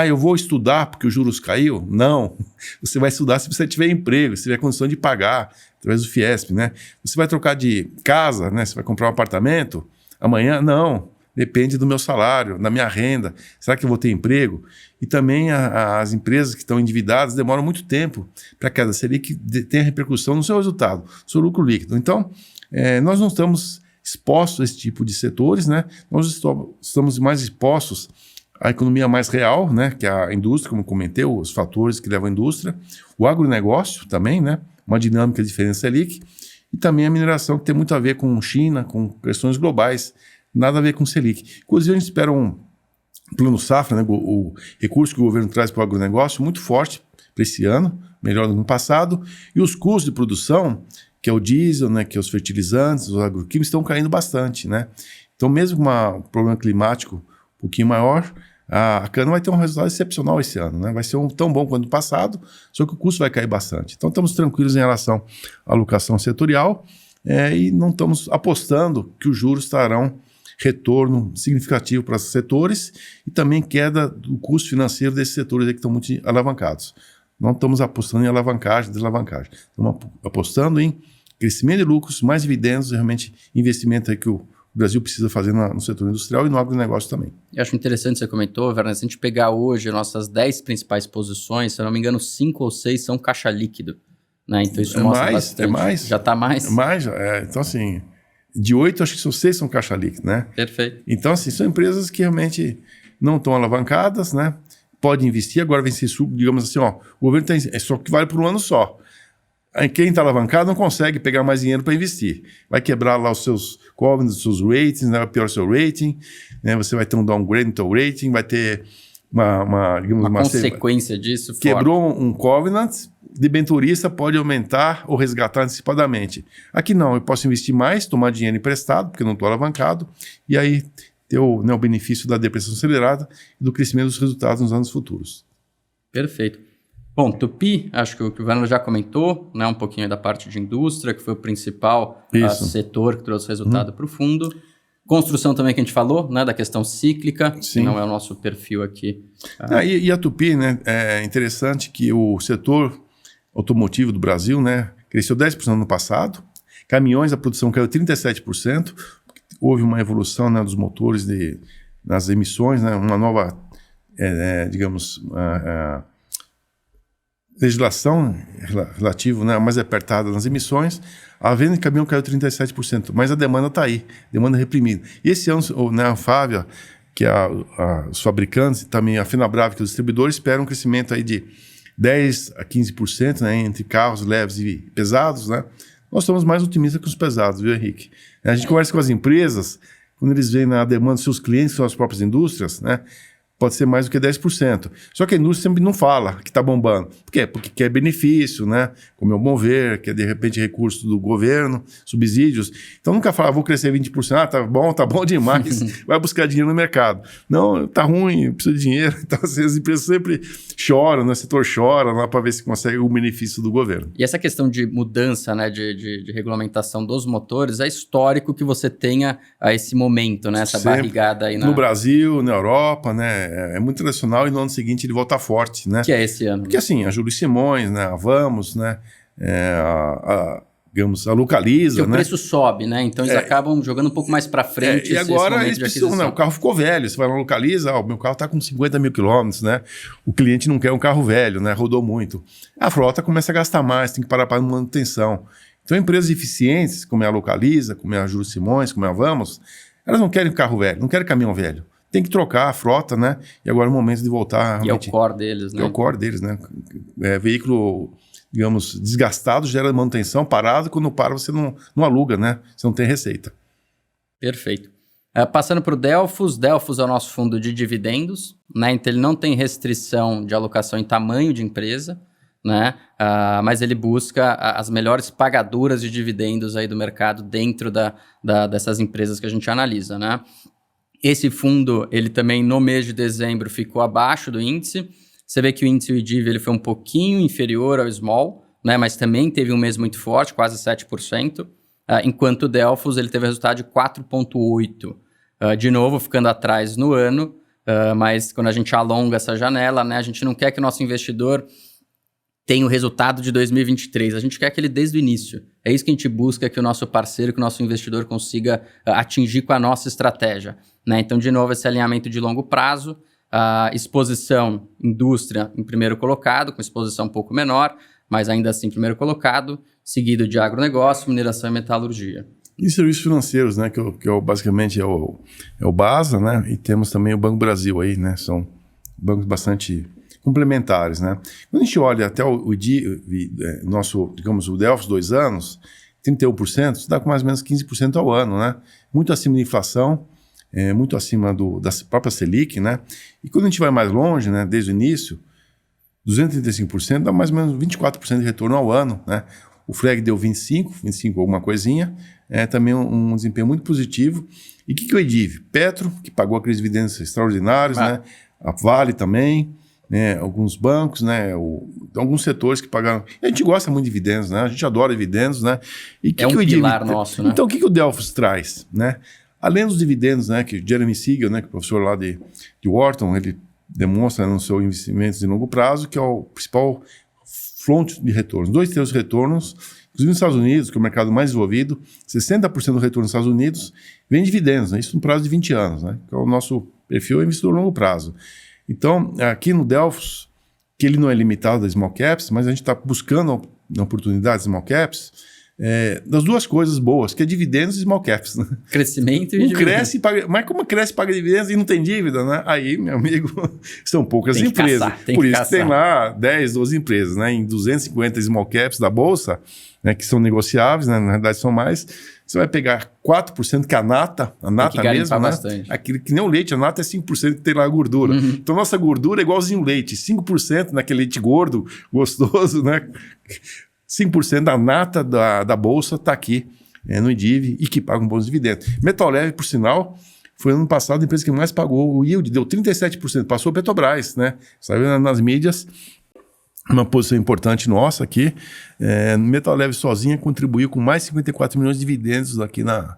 Eu vou estudar porque os juros caiu? Não. Você vai estudar se você tiver emprego, se tiver condição de pagar, através do Fiesp, né? Você vai trocar de casa, né? Você vai comprar um apartamento amanhã? Não. Depende do meu salário, da minha renda. Será que eu vou ter emprego? E também as empresas que estão endividadas demoram muito tempo para que a Selic tenha repercussão no seu resultado, no seu lucro líquido. Então, nós não estamos expostos a esse tipo de setores, né? Nós estamos mais expostos à economia mais real, né? Que é a indústria, como comentei, os fatores que levam à indústria, o agronegócio também, né? Uma dinâmica diferente da Selic, e também a mineração, que tem muito a ver com China, com questões globais, nada a ver com Selic. Inclusive, a gente espera um plano safra, né, o recurso que o governo traz para o agronegócio, muito forte para esse ano, melhor do que no passado, e os custos de produção, que é o diesel, né, que é os fertilizantes, os agroquímicos, estão caindo bastante, né? Então, mesmo com um problema climático um pouquinho maior, a cana vai ter um resultado excepcional esse ano, né? Vai ser tão bom quanto o passado, só que o custo vai cair bastante. Então, estamos tranquilos em relação à alocação setorial e não estamos apostando que os juros trarão retorno significativo para esses setores e também queda do custo financeiro desses setores aí que estão muito alavancados. não estamos apostando em alavancagem, desalavancagem. Estamos apostando em crescimento de lucros, mais dividendos, realmente investimento aí que o Brasil precisa fazer no setor industrial e no agronegócio também. Eu acho interessante você comentou, Werner, se a gente pegar hoje nossas 10 principais posições, se eu não me engano, 5 ou 6 são caixa líquido. Né? Então isso mostra bastante. É mais. Já está mais? É mais, então assim, de 8, acho que são 6 são caixa líquido, né? Perfeito. Então assim, são empresas que realmente não estão alavancadas, né? Pode investir, agora vem ser, digamos assim, ó, o governo é só que vale por um ano só. Aí quem está alavancado não consegue pegar mais dinheiro para investir. Vai quebrar lá os seus covenants, os seus ratings, né? Vai piorar o seu rating, né? Você vai ter um downgrade no seu rating, vai ter uma consequência disso. Quebrou um covenant, debenturista pode aumentar ou resgatar antecipadamente. Aqui não, eu posso investir mais, tomar dinheiro emprestado, porque não estou alavancado, e aí ter o benefício da depreciação acelerada e do crescimento dos resultados nos anos futuros. Perfeito. Bom, Tupi, acho que o Werner já comentou, né, um pouquinho da parte de indústria, que foi o principal setor que trouxe resultado para o fundo. Construção também que a gente falou, né, da questão cíclica, que não é o nosso perfil aqui. E a Tupi, né, é interessante que o setor automotivo do Brasil, né, cresceu 10% no ano passado, caminhões, a produção caiu 37%, houve uma evolução, né, dos motores nas emissões, né, uma nova, digamos, legislação relativa, né, mais apertada nas emissões. A venda de caminhão caiu 37%, mas a demanda está aí, demanda reprimida. E esse ano, né, a Anfávia, que é os fabricantes, e também a Fenabrave, que é os distribuidores, esperam um crescimento aí de 10% a 15%, né, entre carros leves e pesados, né? Nós estamos mais otimistas que os pesados, viu, Henrique? A gente conversa com as empresas, quando eles veem na demanda dos seus clientes, que são as próprias indústrias, né? Pode ser mais do que 10%. Só que a indústria sempre não fala que está bombando. Por quê? Porque quer benefício, né? Como é o bom ver, quer de repente recurso do governo, subsídios. Então nunca fala, vou crescer 20%, tá bom demais, vai buscar dinheiro no mercado. Não, tá ruim, precisa de dinheiro. Então assim, as empresas sempre choram, né? O setor chora lá para ver se consegue o benefício do governo. E essa questão de mudança, né, de regulamentação dos motores, é histórico que você tenha a esse momento, né? Essa sempre, barrigada aí no Brasil, na Europa, né? É muito tradicional e no ano seguinte ele volta forte, né? Que é esse ano? Porque assim, a Júlio Simões, né? A Vamos, né? Digamos, a Localiza, porque o preço sobe, né? Então eles acabam jogando um pouco mais para frente. E agora eles precisam, né? O carro ficou velho, você vai lá na Localiza, o meu carro está com 50 mil quilômetros, né? O cliente não quer um carro velho, né? Rodou muito. A frota começa a gastar mais, tem que parar para manutenção. Então empresas eficientes, como é a Localiza, como é a Júlio Simões, como é a Vamos, elas não querem carro velho, não querem caminhão velho. Tem que trocar a frota, né? E agora é o momento de voltar... E é o core deles, né? É o core deles, né? Veículo, digamos, desgastado, gera manutenção, parado, quando para você não aluga, né? Você não tem receita. Perfeito. Passando para o Delphos é o nosso fundo de dividendos, né? Então ele não tem restrição de alocação em tamanho de empresa, né? Mas ele busca as melhores pagadoras de dividendos aí do mercado dentro dessas empresas que a gente analisa, né? Esse fundo, ele também no mês de dezembro ficou abaixo do índice. Você vê que o índice IDIV ele foi um pouquinho inferior ao Small, né? Mas também teve um mês muito forte, quase 7%, enquanto o Delphos ele teve resultado de 4,8%. De novo, ficando atrás no ano, mas quando a gente alonga essa janela, né? A gente não quer que o nosso investidor tenha o resultado de 2023, a gente quer que ele desde o início. É isso que a gente busca, que o nosso parceiro, que o nosso investidor consiga atingir com a nossa estratégia. Né? Então, de novo, esse alinhamento de longo prazo, exposição indústria em primeiro colocado, com exposição um pouco menor, mas ainda assim primeiro colocado, seguido de agronegócio, mineração e metalurgia. E serviços financeiros, né, que basicamente é o BASA, né, e temos também o Banco Brasil aí, né, são bancos bastante complementares, né. Quando a gente olha até nosso, digamos, o Delphos 2 anos, 31%, isso dá com mais ou menos 15% ao ano, né, muito acima da inflação, muito acima da própria Selic, né, e quando a gente vai mais longe, né, desde o início, 235% dá mais ou menos 24% de retorno ao ano, né. O FREG deu 25 alguma coisinha, também um desempenho muito positivo. E o que o EDIV? Petro, que pagou aqueles dividendos extraordinários, né? A Vale também, né? Alguns bancos, né? Alguns setores que pagaram. A gente gosta muito de dividendos, né? A gente adora dividendos, né? E é um pilar nosso, né? Então, o que o Delphos traz, né? Além dos dividendos, né? Que o Jeremy Siegel, né? Que é o professor lá de Wharton, ele demonstra nos seus investimentos de longo prazo que é o principal fonte de retornos, 2/3 dos retornos, inclusive nos Estados Unidos, que é o mercado mais desenvolvido, 60% do retorno nos Estados Unidos vem de dividendos, né? Isso no prazo de 20 anos. Né? Então, o nosso perfil é investidor a longo prazo. Então, aqui no Delphos, que ele não é limitado a small caps, mas a gente está buscando oportunidades small caps, das duas coisas boas, que é dividendos e small caps. Né? Crescimento e dividendos. Cresce e paga, mas como cresce e paga dividendos e não tem dívida, né? Aí, meu amigo, são poucas empresas. Por isso que tem lá 10, 12 empresas, né? Em 250 small caps da Bolsa, né? Que são negociáveis, né? Na verdade são mais. Você vai pegar 4%, que é a nata mesmo, né? Bastante. Aquele que nem o leite, a nata é 5% que tem lá a gordura. Então, nossa gordura é igualzinho o leite, 5% naquele leite gordo, gostoso, né? 5% da nata da Bolsa está aqui no IDIV e que paga bons dividendos. Metal Leve, por sinal, foi ano passado a empresa que mais pagou o yield, deu 37%, passou a Petrobras, né? Saiu nas mídias, uma posição importante nossa aqui. Metal Leve sozinha contribuiu com mais 54 milhões de dividendos aqui na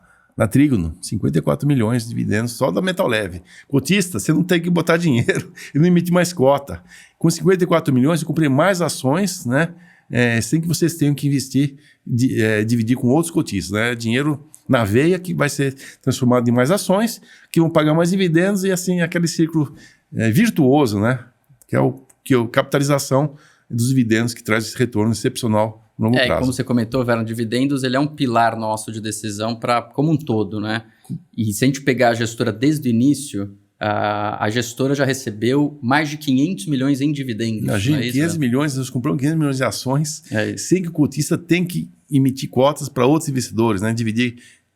Trígono, 54 milhões de dividendos só da Metal Leve. Cotista, você não tem que botar dinheiro e não emite mais cota. Com 54 milhões, eu comprei mais ações, né? Sem que vocês tenham que investir, dividir com outros cotistas. Né? Dinheiro na veia que vai ser transformado em mais ações, que vão pagar mais dividendos e assim aquele círculo virtuoso, né? Que é a capitalização dos dividendos que traz esse retorno excepcional no longo prazo. Como você comentou, Werner, dividendos ele é um pilar nosso de decisão como um todo. Né? E se a gente pegar a gestora desde o início, a gestora já recebeu mais de 500 milhões em dividendos. Imagina, 500 milhões, nós compramos 500 milhões de ações, sem que o cotista tenha que emitir cotas para outros investidores, né? Dividir,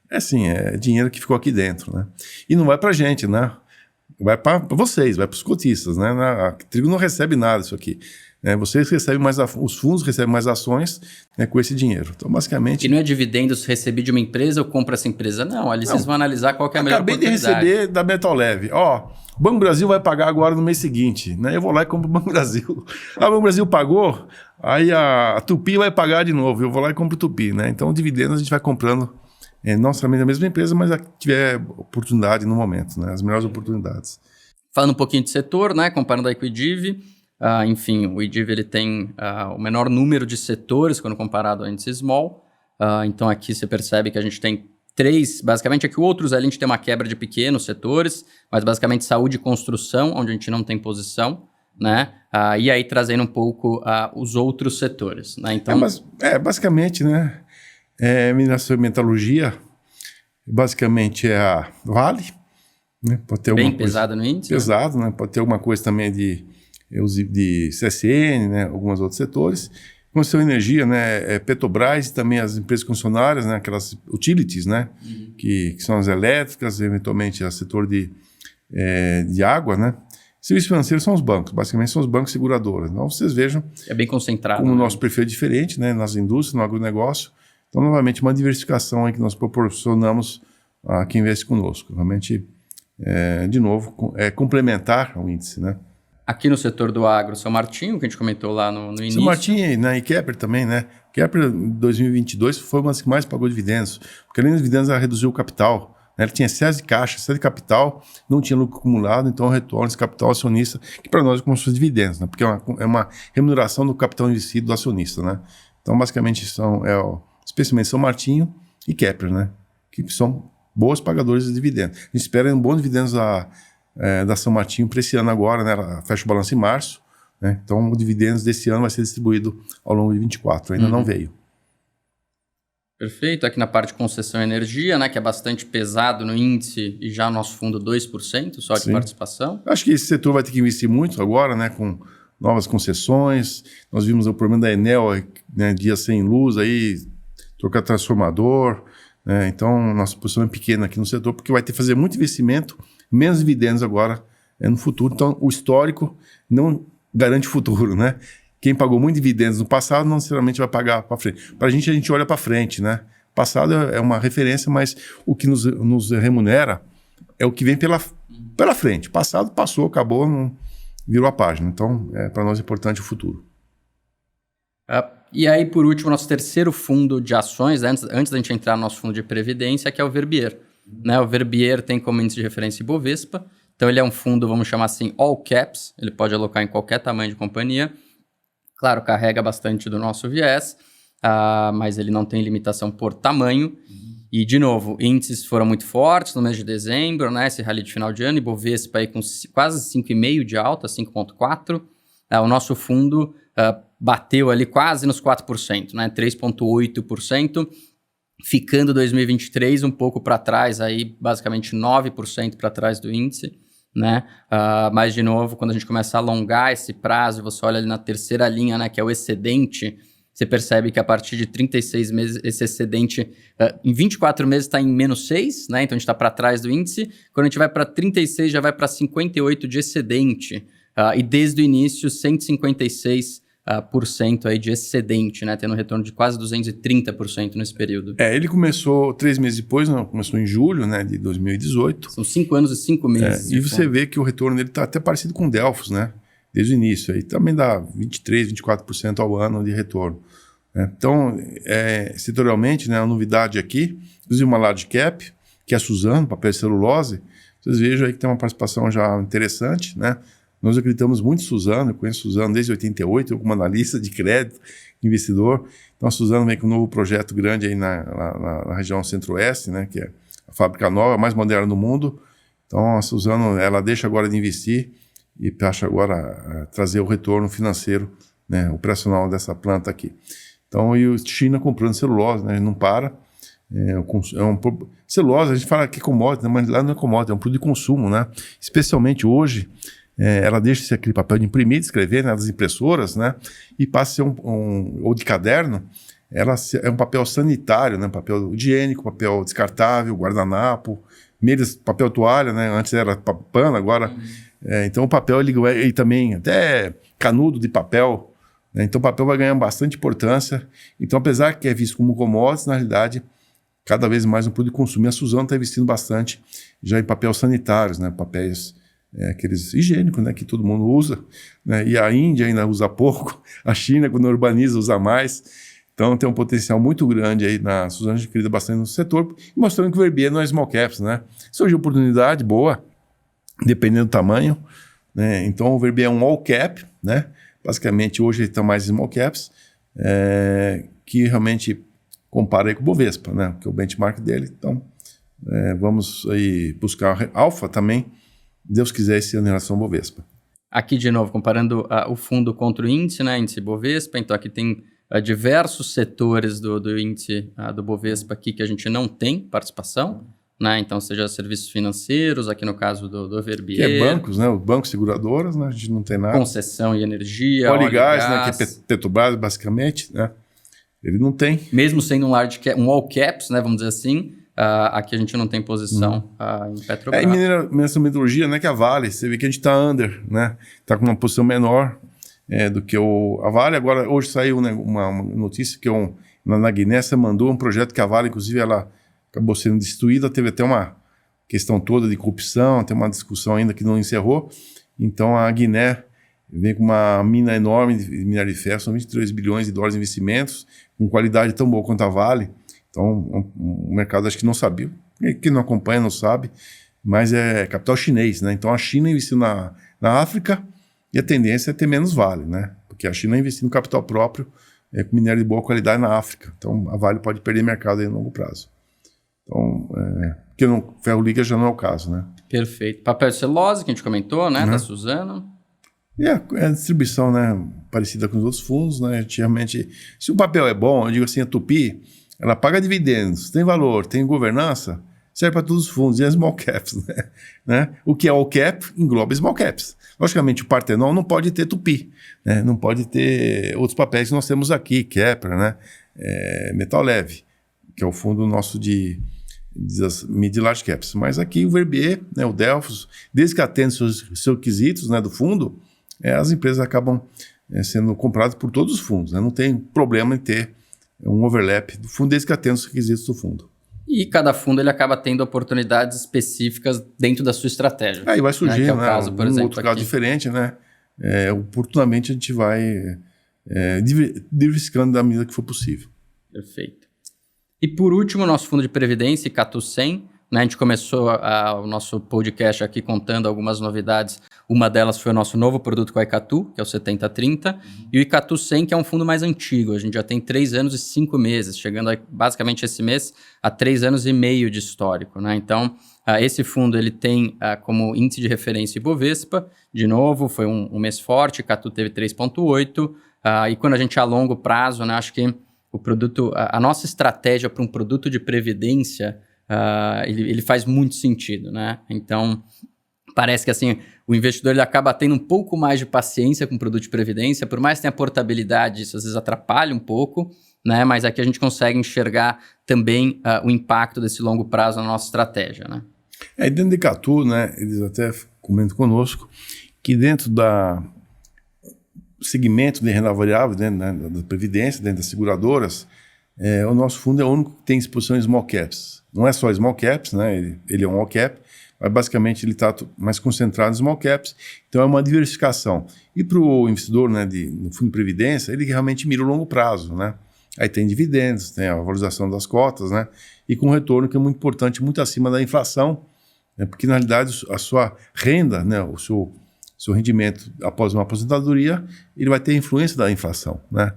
é dinheiro que ficou aqui dentro, né? E não vai para a gente, né? Vai para vocês, vai para os cotistas, né? A Trigo não recebe nada disso aqui. Vocês recebem mais, os fundos recebem mais ações, né, com esse dinheiro. Então, basicamente... E não é dividendos recebido de uma empresa, eu compro essa empresa. Não, ali vocês vão analisar qual que é a melhor oportunidade. Acabei de receber da Metal Leve. O Banco Brasil vai pagar agora no mês seguinte. Né? Eu vou lá e compro o Banco Brasil. O Banco Brasil pagou, aí a Tupi vai pagar de novo. Eu vou lá e compro o Tupi. Né? Então, dividendos a gente vai comprando, não somente da mesma empresa, mas a que tiver oportunidade no momento, né? As melhores oportunidades. Falando um pouquinho de setor, né? Comparando aí com o IDIV, enfim, o IDIV ele tem o menor número de setores quando comparado ao índice small. Então aqui você percebe que a gente tem 3, basicamente aqui outros ali a gente tem uma quebra de pequenos setores, mas basicamente saúde e construção, onde a gente não tem posição, né? E aí trazendo um pouco os outros setores, né? Então, basicamente, né? Mineração e metalurgia, basicamente é a Vale, né? Pode ter bem pesada no índice. Pesado, né? Pode ter alguma coisa também de CSN, né? Alguns outros setores. Construção de energia, né? Petrobras e também as empresas concessionárias, né? Aquelas utilities, né? Que são as elétricas, eventualmente o setor de água, né? Serviços financeiros são os bancos, basicamente são os bancos seguradoras. Então vocês vejam. É bem concentrado. Como o nosso perfil é diferente, né? Nas indústrias, no agronegócio. Então, novamente, uma diversificação aí que nós proporcionamos a quem investe conosco. Realmente, de novo, complementar ao índice, né? Aqui no setor do agro, São Martinho, que a gente comentou lá no início. São Martinho, né, e Kepler também, né? Kepler, em 2022, foi uma das que mais pagou dividendos. Porque além dos dividendos, ela reduziu o capital. Né? Ela tinha excesso de caixa, excesso de capital, não tinha lucro acumulado, então retorna esse capital acionista, que para nós é como se fosse dividendos, né? Porque é uma remuneração do capital investido do acionista, né? Então, basicamente, especialmente São Martinho e Kepler, né? Que são bons pagadores de dividendos. A gente espera bons dividendos da São Martinho para esse ano agora, né? Ela fecha o balanço em março, né? Então o dividendos desse ano vai ser distribuído ao longo de 24, ainda não veio. Perfeito, aqui na parte de concessão e energia, né, que é bastante pesado no índice e já o nosso fundo 2% só de participação. Acho que esse setor vai ter que investir muito agora, né, com novas concessões. Nós vimos o problema da Enel, né, dia sem luz, aí trocar transformador, né? Então nossa posição é pequena aqui no setor, porque vai ter que fazer muito investimento, menos dividendos agora no futuro. Então, o histórico não garante o futuro, né? Quem pagou muito dividendos no passado não necessariamente vai pagar para frente. Para a gente olha para frente, né? Passado é uma referência, mas o que nos remunera é o que vem pela frente. Passado passou, acabou, não virou a página. Então, para nós é importante o futuro. E aí, por último, nosso terceiro fundo de ações, antes da gente entrar no nosso fundo de previdência, que é o Verbier. Né? O Verbier tem como índice de referência Ibovespa, então ele é um fundo, vamos chamar assim, all caps, ele pode alocar em qualquer tamanho de companhia. Claro, carrega bastante do nosso viés, mas ele não tem limitação por tamanho. E, de novo, índices foram muito fortes no mês de dezembro, né? Esse rally de final de ano, Ibovespa aí com quase 5,5% de alta, 5,4%. O nosso fundo bateu ali quase nos 4%, né? 3,8%, ficando 2023 um pouco para trás, aí basicamente 9% para trás do índice, né? Mas, de novo, quando a gente começa a alongar esse prazo, você olha ali na terceira linha, né? Que é o excedente, você percebe que a partir de 36 meses, esse excedente, em 24 meses está em menos 6, né? Então a gente está para trás do índice. Quando a gente vai para 36, já vai para 58 de excedente. E desde o início, 156% aí de excedente, né? Tendo um retorno de quase 230% nesse período. Ele começou 3 meses depois, não, começou em julho, né, de 2018. São 5 anos e 5 meses. E você vê que o retorno dele está até parecido com o Delphos, né? Desde o início. Aí também dá 23%, 24% ao ano de retorno. Então, setorialmente, né, a novidade aqui, inclusive uma large cap, que é a Suzano, papel de celulose, vocês vejam aí que tem uma participação já interessante, né? Nós acreditamos muito em Suzano, eu conheço Suzano desde 88, eu como analista de crédito, investidor. Então a Suzano vem com um novo projeto grande aí na região centro-oeste, né, que é a fábrica nova, a mais moderna do mundo. Então a Suzano, ela deixa agora de investir e acha agora trazer o retorno financeiro, né, operacional dessa planta aqui. Então, e a China comprando celulose, né, não para. Celulose, a gente fala que é commodity, mas lá não é commodity, é um produto de consumo, né? Especialmente hoje, ela deixa aquele papel de imprimir, de escrever, né, das impressoras, né, e passa a ser ou de caderno, ela é um papel sanitário, né, papel higiênico, papel descartável, guardanapo, papel toalha, né, antes era pano, agora... então o papel ele também, até canudo de papel, né, então o papel vai ganhar bastante importância. Então, apesar que é visto como commodities, na realidade, cada vez mais um produto de consumo. E a Suzano está investindo bastante já em papel sanitários, né, papéis... aqueles higiênicos, né, que todo mundo usa, né, e a Índia ainda usa pouco, a China, quando urbaniza, usa mais. Então tem um potencial muito grande aí na Suzano, a gente acredita bastante no setor, mostrando que o Verbier não é small caps, né? Surgiu oportunidade boa, dependendo do tamanho, né? Então o Verbier é um all cap, né? Basicamente hoje ele está mais small caps, que realmente compara aí com o Bovespa, né? Que é o benchmark dele. Então vamos aí buscar alfa também, Deus quiser, esse ano em relação ao Bovespa. Aqui, de novo, comparando o fundo contra o índice, né? Índice Bovespa. Então, aqui tem diversos setores do índice do Bovespa aqui que a gente não tem participação, né? Então, seja serviços financeiros, aqui no caso do Verbier. Que é bancos, né? Os bancos seguradoras, né? A gente não tem nada. Concessão e energia, óleo e gás, né? Que é Petrobras, basicamente, né? Ele não tem. Mesmo sendo um all caps, né? Vamos dizer assim, aqui a gente não tem posição em Petrobras. Em mineração metalurgia, né, que a Vale, você vê que a gente está under, né? Está com uma posição menor do que a Vale. Agora, hoje saiu, né, uma notícia que na Guiné você mandou um projeto que a Vale, inclusive, ela acabou sendo destruída. Teve até uma questão toda de corrupção, tem uma discussão ainda que não encerrou. Então, a Guiné vem com uma mina enorme de minério de ferro, são 23 bilhões de dólares de investimentos, com qualidade tão boa quanto a Vale. Então, o mercado acho que não sabia, quem não acompanha não sabe, mas é capital chinês, né? Então, a China investiu na África e a tendência é ter menos Vale, né? Porque a China investiu no capital próprio com minério de boa qualidade na África. Então, a Vale pode perder mercado aí no longo prazo. Então, porque ferro líquido já não é o caso, né? Perfeito. Papel de celulose, que a gente comentou, né? Da Suzano. E a distribuição, né? Parecida com os outros fundos, né? Realmente, se o papel é bom, eu digo assim, a Tupi... ela paga dividendos, tem valor, tem governança, serve para todos os fundos, e as small caps, né? O que é all cap engloba small caps. Logicamente, o Partenon não pode ter Tupi, né? Não pode ter outros papéis que nós temos aqui, Kepler, né? Metal Leve, que é o fundo nosso de mid e large caps. Mas aqui o Verbier, né, o Delphos, desde que atende seus requisitos, né, do fundo, as empresas acabam sendo compradas por todos os fundos, né? Não tem problema em ter um overlap do fundo, desde que atenda os requisitos do fundo. E cada fundo ele acaba tendo oportunidades específicas dentro da sua estratégia. Aí vai surgir, né? Que é o caso, por exemplo, outro caso diferente, né? Oportunamente a gente vai diversificando da medida que for possível. Perfeito. E por último, nosso fundo de previdência, Catu 100, né? A gente começou o nosso podcast aqui contando algumas novidades. Uma delas foi o nosso novo produto com a Icatu, que é o 7030, e o Icatu 100, que é um fundo mais antigo. A gente já tem 3 anos e 5 meses, chegando basicamente esse mês a 3 anos e meio de histórico, né? Então, esse fundo ele tem como índice de referência Ibovespa, de novo, foi um mês forte, Icatu teve 3,8, e quando a gente a longo prazo, né, acho que o produto, a nossa estratégia para um produto de previdência, ele faz muito sentido, né? Então, parece que assim, o investidor ele acaba tendo um pouco mais de paciência com o produto de previdência, por mais que tenha portabilidade, isso às vezes atrapalha um pouco, né? Mas aqui a gente consegue enxergar também o impacto desse longo prazo na nossa estratégia, né? Dentro do Icatu, né, eles até comentam conosco que dentro da segmento de renda variável, dentro da Previdência, dentro das seguradoras, o nosso fundo é o único que tem exposição em small caps. Não é só small caps, né? Ele é um all cap, mas basicamente ele está mais concentrado em small caps, então é uma diversificação. E para o investidor, né, no fundo de Previdência, ele realmente mira o longo prazo, né? Aí tem dividendos, tem a valorização das cotas, né? E com um retorno que é muito importante, muito acima da inflação, né? Porque na realidade a sua renda, né, o seu rendimento após uma aposentadoria, ele vai ter influência da inflação, né?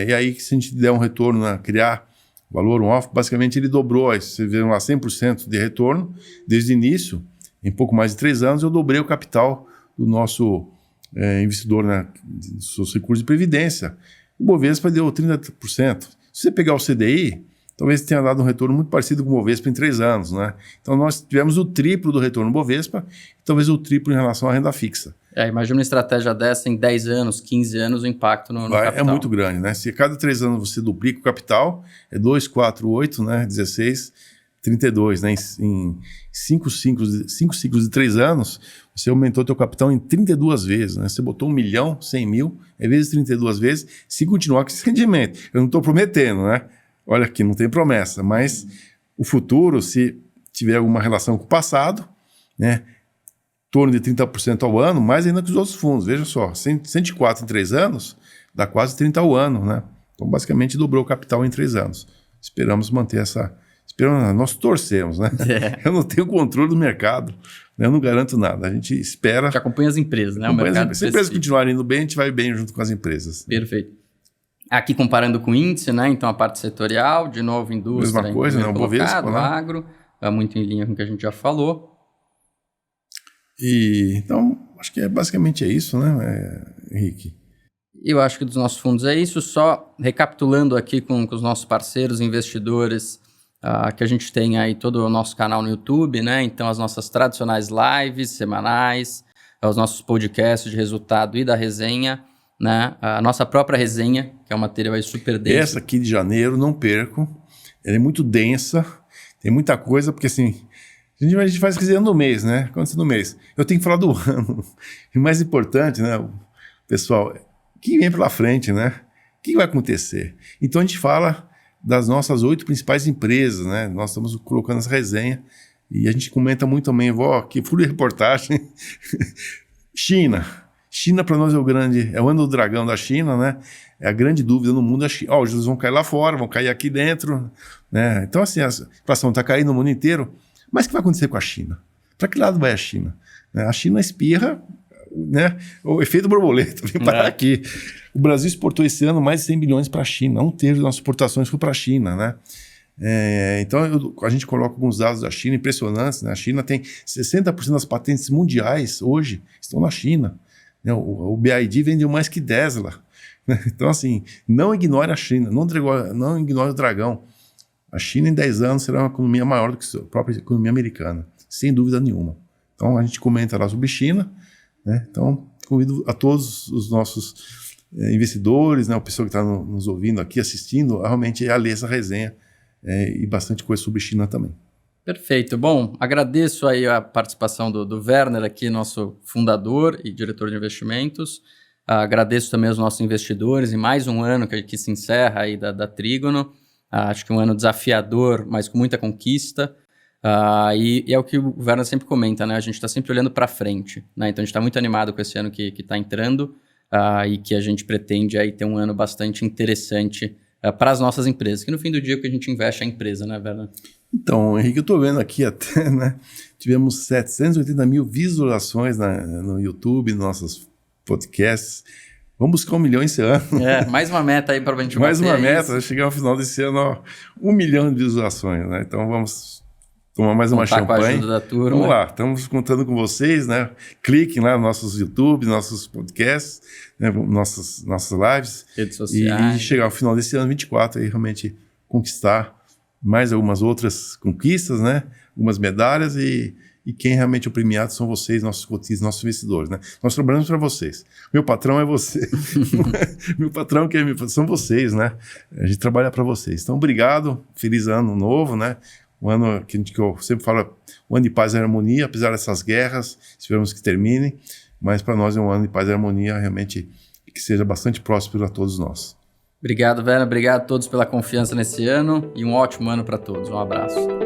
E aí, se a gente der um retorno, né, criar valor, um off, basicamente ele dobrou, você vê lá 100% de retorno, desde o início, em pouco mais de 3 anos, eu dobrei o capital do nosso investidor, né, dos seus recursos de previdência. O Bovespa deu 30%. Se você pegar o CDI, talvez tenha dado um retorno muito parecido com o Bovespa em 3 anos, né? Então nós tivemos o triplo do retorno do Bovespa e talvez o triplo em relação à renda fixa. Imagina uma estratégia dessa em 10 anos, 15 anos, o impacto no capital. É muito grande, né? Se a cada 3 anos você duplica o capital, é 2, 4, 8, né? 16, 32, né? Em 5 ciclos de 3 anos, você aumentou o teu capital em 32 vezes, né? Você botou 1 milhão, 100 mil, vezes 32 vezes, se continuar com esse rendimento. Eu não estou prometendo, né? Olha aqui, não tem promessa, mas o futuro, se tiver alguma relação com o passado, né? Em torno de 30% ao ano, mais ainda que os outros fundos. Veja só, 104 em 3 anos, dá quase 30 ao ano, né? Então, basicamente, dobrou o capital em 3 anos. Esperamos manter nós torcemos, né? Eu não tenho controle do mercado, né? Eu não garanto nada. A gente espera... A gente acompanha as empresas, né? Se as empresas continuarem indo bem, a gente vai bem junto com as empresas. Perfeito. Aqui comparando com o índice, né? Então, a parte setorial, de novo, indústria... Mesma coisa, né? O Bovespa, né? Agro, muito em linha com o que a gente já falou. Então, acho que basicamente é isso, né, Henrique? Eu acho que dos nossos fundos é isso. Só recapitulando aqui com os nossos parceiros, investidores, que a gente tem aí todo o nosso canal no YouTube, né? Então, as nossas tradicionais lives semanais, os nossos podcasts de resultado e da resenha, né? A nossa própria resenha, que é um material aí super denso. Essa aqui de janeiro, não percam. Ela é muito densa, tem muita coisa, porque assim... A gente faz resenha no mês, né? Acontece no mês. Eu tenho que falar do ano. E o mais importante, né, pessoal, o que vem pela frente, né? O que vai acontecer? Então a gente fala das nossas 8 principais empresas, né? Nós estamos colocando essa resenha e a gente comenta muito também, que fui de reportagem. China. China para nós é o ano do dragão da China, né? É a grande dúvida no mundo. Os juros vão cair lá fora, vão cair aqui dentro, né? Então assim, a inflação está caindo no mundo inteiro. Mas o que vai acontecer com a China? Para que lado vai a China? A China espirra, né? O efeito borboleta vem parar aqui. O Brasil exportou esse ano mais de 100 bilhões para a China. 1/3 das nossas exportações foi para a China, né? Então a gente coloca alguns dados da China impressionantes, né? A China tem 60% das patentes mundiais hoje estão na China, né? O BID vendeu mais que Tesla, né? Então assim, não ignore a China, não ignore o dragão. A China em 10 anos será uma economia maior do que a própria economia americana, sem dúvida nenhuma. Então a gente comenta lá sobre China, né? Então convido a todos os nossos investidores, né? O pessoal que está nos ouvindo aqui, assistindo, realmente a ler essa resenha e bastante coisa sobre China também. Perfeito. Bom, agradeço aí a participação do Werner aqui, nosso fundador e diretor de investimentos. Agradeço também aos nossos investidores em mais um ano que se encerra aí da Trígono. Acho que um ano desafiador, mas com muita conquista. E é o que o Werner sempre comenta, né? A gente está sempre olhando para frente, né? Então a gente está muito animado com esse ano que está entrando e que a gente pretende aí ter um ano bastante interessante para as nossas empresas, que no fim do dia é o que a gente investe é a empresa, né, Werner? Então, Henrique, eu estou vendo aqui até, né? Tivemos 780 mil visualizações no YouTube, nos nossos podcasts. Vamos buscar 1 milhão esse ano. Mais uma meta aí para a gente Mais bater. uma meta, chegar ao final desse ano, ó, 1 milhão de visualizações, né? Então vamos tomar mais uma champanhe. Com a ajuda da turma. Vamos lá, estamos contando com vocês, né? Cliquem lá nos nossos YouTube, nossos podcasts, né? nossas lives. Redes sociais. E chegar ao final desse ano 24 e realmente conquistar mais algumas outras conquistas, né? Algumas medalhas e quem realmente é o premiado são vocês, nossos cotistas, nossos investidores, né? Nós trabalhamos para vocês. Meu patrão é você. Meu patrão são vocês, né? A gente trabalha para vocês. Então, obrigado. Feliz ano novo, né? Um ano que eu sempre falo, um ano de paz e harmonia, apesar dessas guerras, esperamos que terminem, mas para nós é um ano de paz e harmonia, realmente, que seja bastante próspero a todos nós. Obrigado, Werner. Obrigado a todos pela confiança nesse ano e um ótimo ano para todos. Um abraço.